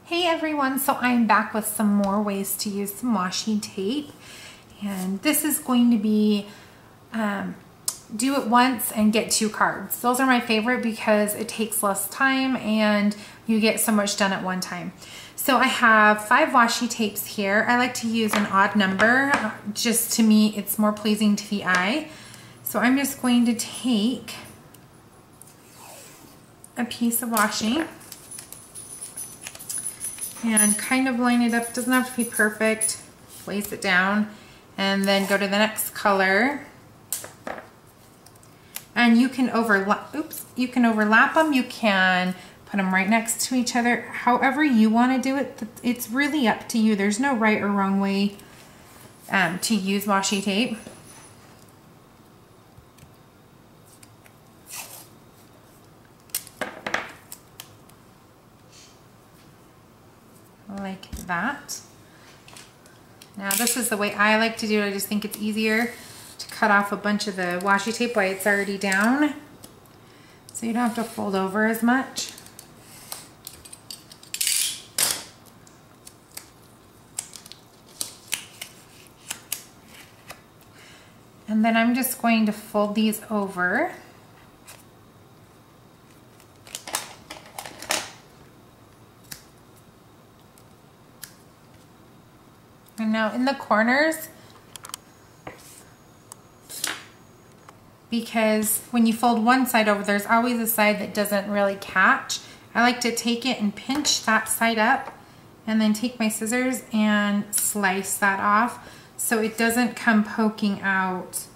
Hey everyone, so I'm back with some more ways to use some washi tape, and this is going to be do it once and get 2 cards. Those are my favorite because it takes less time and you get so much done at one time. So I have 5 washi tapes here. I like to use an odd number, just to me it's more pleasing to the eye. So I'm just going to take a piece of washi and kind of line it up. Doesn't have to be perfect. Place it down and then go to the next color. And you can overlap, you can overlap them. You can put them right next to each other. However you want to do it, it's really up to you. There's no right or wrong way to use washi tape. Like that. Now this is the way I like to do it. I just think it's easier to cut off a bunch of the washi tape while it's already down, so you don't have to fold over as much. And then I'm just going to fold these over. And now in the corners, because when you fold one side over, there's always a side that doesn't really catch. I like to take it and pinch that side up and then take my scissors and slice that off so it doesn't come poking out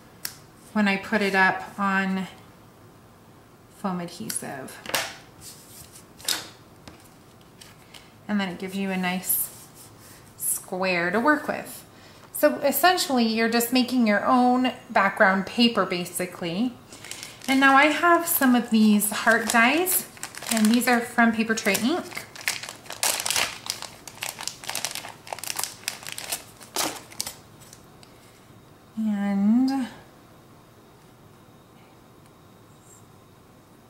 when I put it up on foam adhesive. And then it gives you a nice square to work with. So essentially you're just making your own background paper basically. And now I have some of these heart dies, and these are from Paper Tray Ink. And I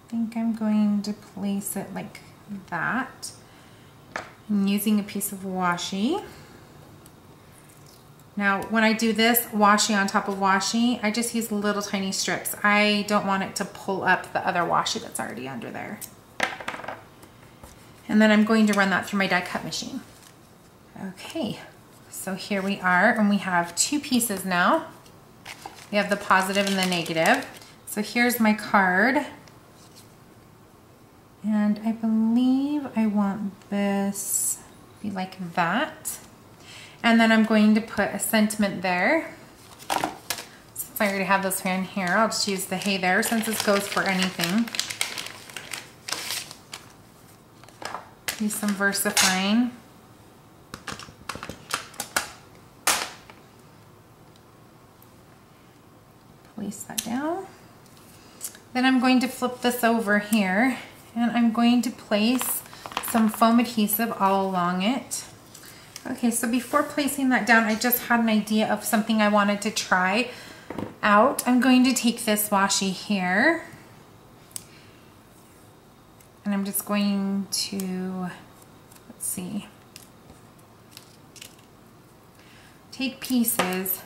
think I'm going to place it like that. I'm using a piece of washi. Now, when I do this washi on top of washi, I just use little tiny strips. I don't want it to pull up the other washi that's already under there. And then I'm going to run that through my die cut machine. Okay, so here we are, and we have 2 pieces now. We have the positive and the negative. So here's my card. And I believe I want this to be like that. And then I'm going to put a sentiment there. Since I already have this fan here, I'll just use the hey there since this goes for anything. Use some VersaFine. Place that down. Then I'm going to flip this over here, and I'm going to place some foam adhesive all along it. Okay, so before placing that down, I just had an idea of something I wanted to try out. I'm going to take this washi here, and I'm just going to, let's see, take pieces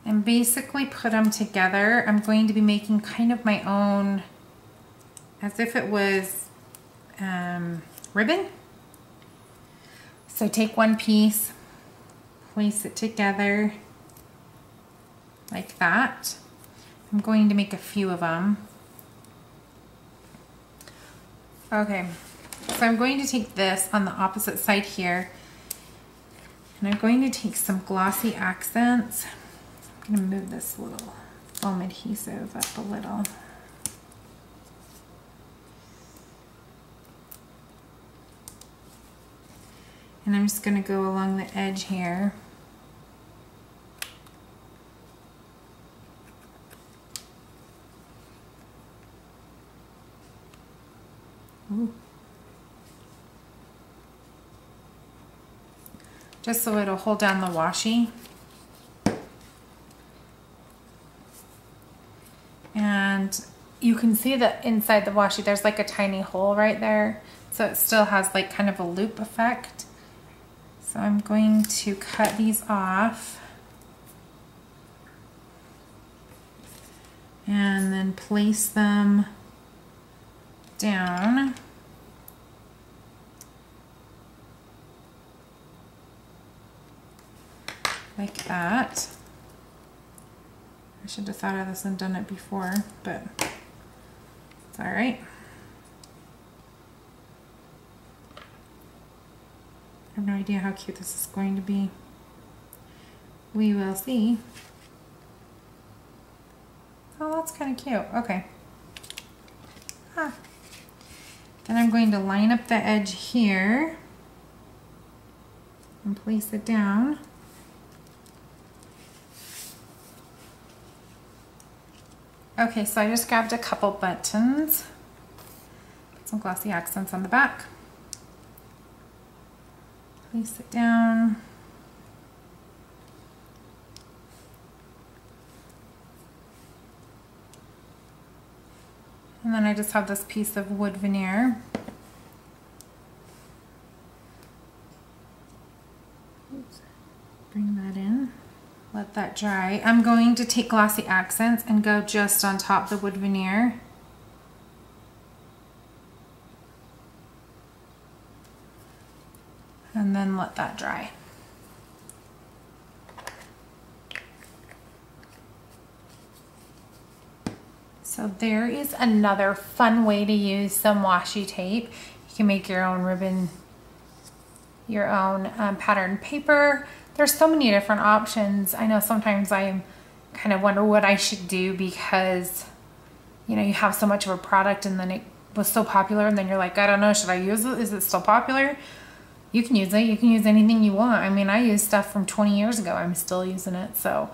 and basically put them together. I'm going to be making kind of my own, as if it was ribbon. So take one piece, place it together like that. I'm going to make a few of them. Okay, so I'm going to take this on the opposite side here, and I'm going to take some glossy accents. I'm going to move this little foam adhesive up a little. And I'm just going to go along the edge here. Ooh. Just so it'll hold down the washi. And you can see that inside the washi, there's like a tiny hole right there. So it still has like kind of a loop effect. So I'm going to cut these off. And then place them down. Like that. I should have thought of this and done it before, but it's all right. I have no idea how cute this is going to be. We will see. Oh, that's kind of cute. Okay. Ah. Then I'm going to line up the edge here and place it down. Okay, so I just grabbed a couple buttons, put some glossy accents on the back, place it down. And then I just have this piece of wood veneer. Oops. Bring that in. Let that dry. I'm going to take glossy accents and go just on top of the wood veneer. And then let that dry. So there is another fun way to use some washi tape. You can make your own ribbon, your own pattern paper. There's so many different options. I know sometimes I kind of wonder what I should do because, you know, you have so much of a product and then it was so popular and then you're like, I don't know, should I use it? Is it still popular? You can use it. You can use anything you want. I mean, I used stuff from 20 years ago. I'm still using it. So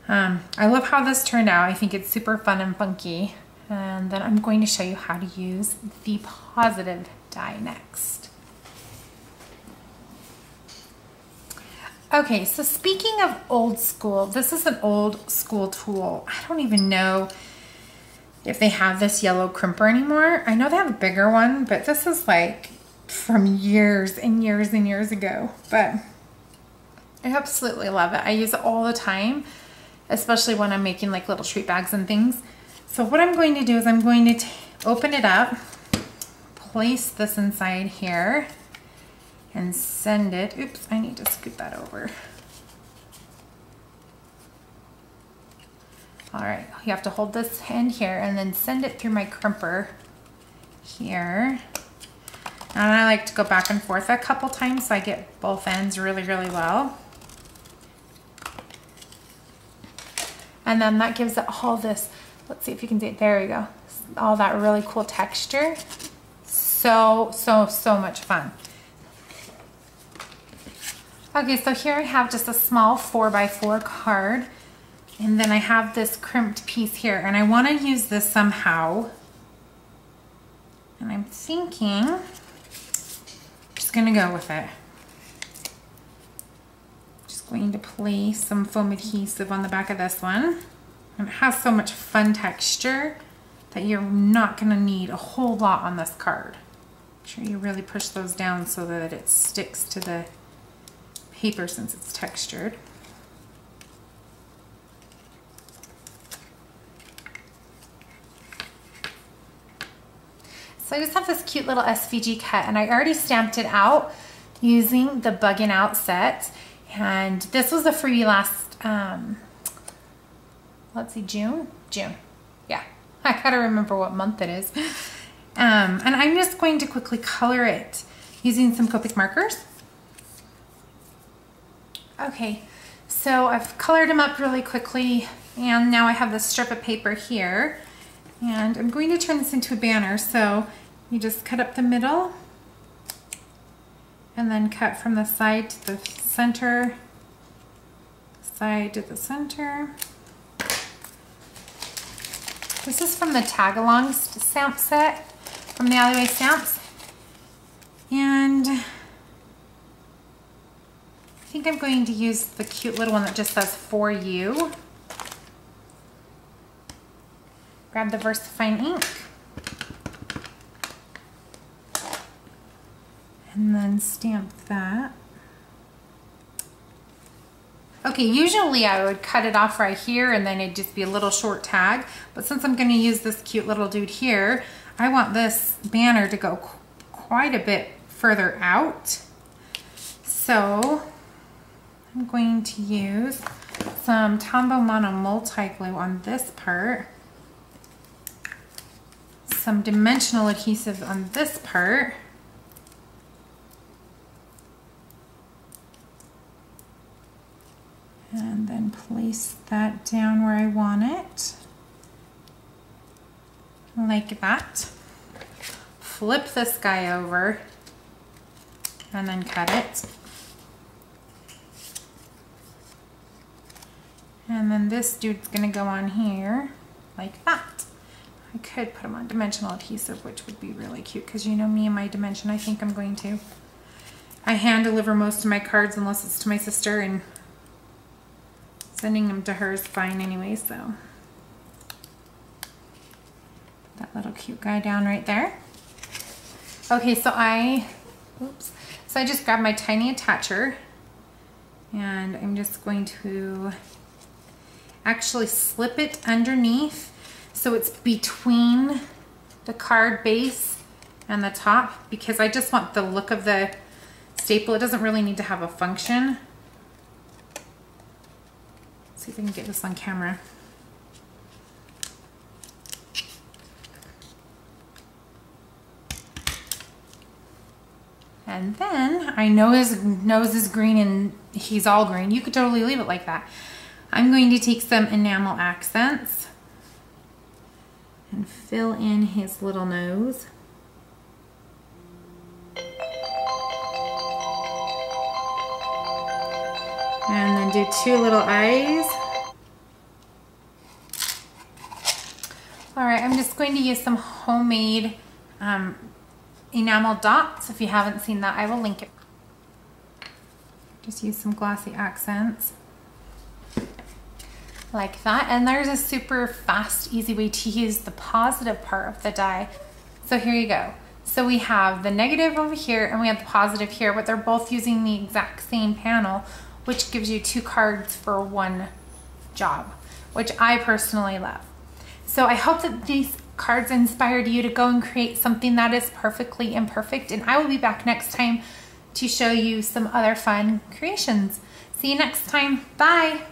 I love how this turned out. I think it's super fun and funky. And then I'm going to show you how to use the positive die next. Okay, so speaking of old school, this is an old school tool. I don't even know if they have this yellow crimper anymore. I know they have a bigger one, but this is like from years and years and years ago. But I absolutely love it. I use it all the time, especially when I'm making like little treat bags and things. So what I'm going to do is I'm going to open it up, place this inside here, and send it. Oops, I need to scoot that over. All right, you have to hold this end here and then send it through my crimper here. And I like to go back and forth a couple times so I get both ends really, really well. And then that gives it all this, let's see if you can see it, there we go. All that really cool texture. So much fun. Okay, so here I have just a small 4x4 card. And then I have this crimped piece here. And I want to use this somehow. And I'm thinking, I'm just going to go with it. Just going to place some foam adhesive on the back of this one. And it has so much fun texture that you're not going to need a whole lot on this card. Make sure you really push those down so that it sticks to the paper since it's textured. So I just have this cute little SVG cut and I already stamped it out using the Buggin' Out set. And this was a freebie last, let's see, June? June, yeah. I gotta remember what month it is. And I'm just going to quickly color it using some Copic markers. Okay, so I've colored them up really quickly and now I have this strip of paper here and I'm going to turn this into a banner. So you just cut up the middle and then cut from the side to the center, side to the center. This is from the tag-along stamp set from the Alleyway Stamps. And I think I'm going to use the cute little one that just says "For You." grab the VersaFine ink. And then stamp that. Okay, usually I would cut it off right here and then it'd just be a little short tag. But since I'm gonna use this cute little dude here, I want this banner to go quite a bit further out. So I'm going to use some Tombow Mono multi-glue on this part, some dimensional adhesive on this part, and then place that down where I want it, like that. Flip this guy over and then cut it. And then this dude's gonna go on here like that. I could put him on dimensional adhesive, which would be really cute because you know me and my dimension. I think I'm going to. I hand deliver most of my cards unless it's to my sister, and sending them to her is fine anyway, so. Put that little cute guy down right there. Okay, so I just grabbed my tiny attacher and I'm just going to actually slip it underneath so it's between the card base and the top, because I just want the look of the staple. It doesn't really need to have a function. Let's see if I can get this on camera. And then I know his nose is green and he's all green. You could totally leave it like that. I'm going to take some enamel accents and fill in his little nose. And then do two little eyes. All right, I'm just going to use some homemade enamel dots. If you haven't seen that, I will link it. Just use some glossy accents like that. And there's a super fast, easy way to use the positive part of the die. So here you go. So we have the negative over here and we have the positive here, but they're both using the exact same panel, which gives you 2 cards for one job, which I personally love. So I hope that these cards inspired you to go and create something that is perfectly imperfect, and I will be back next time to show you some other fun creations. See you next time. Bye.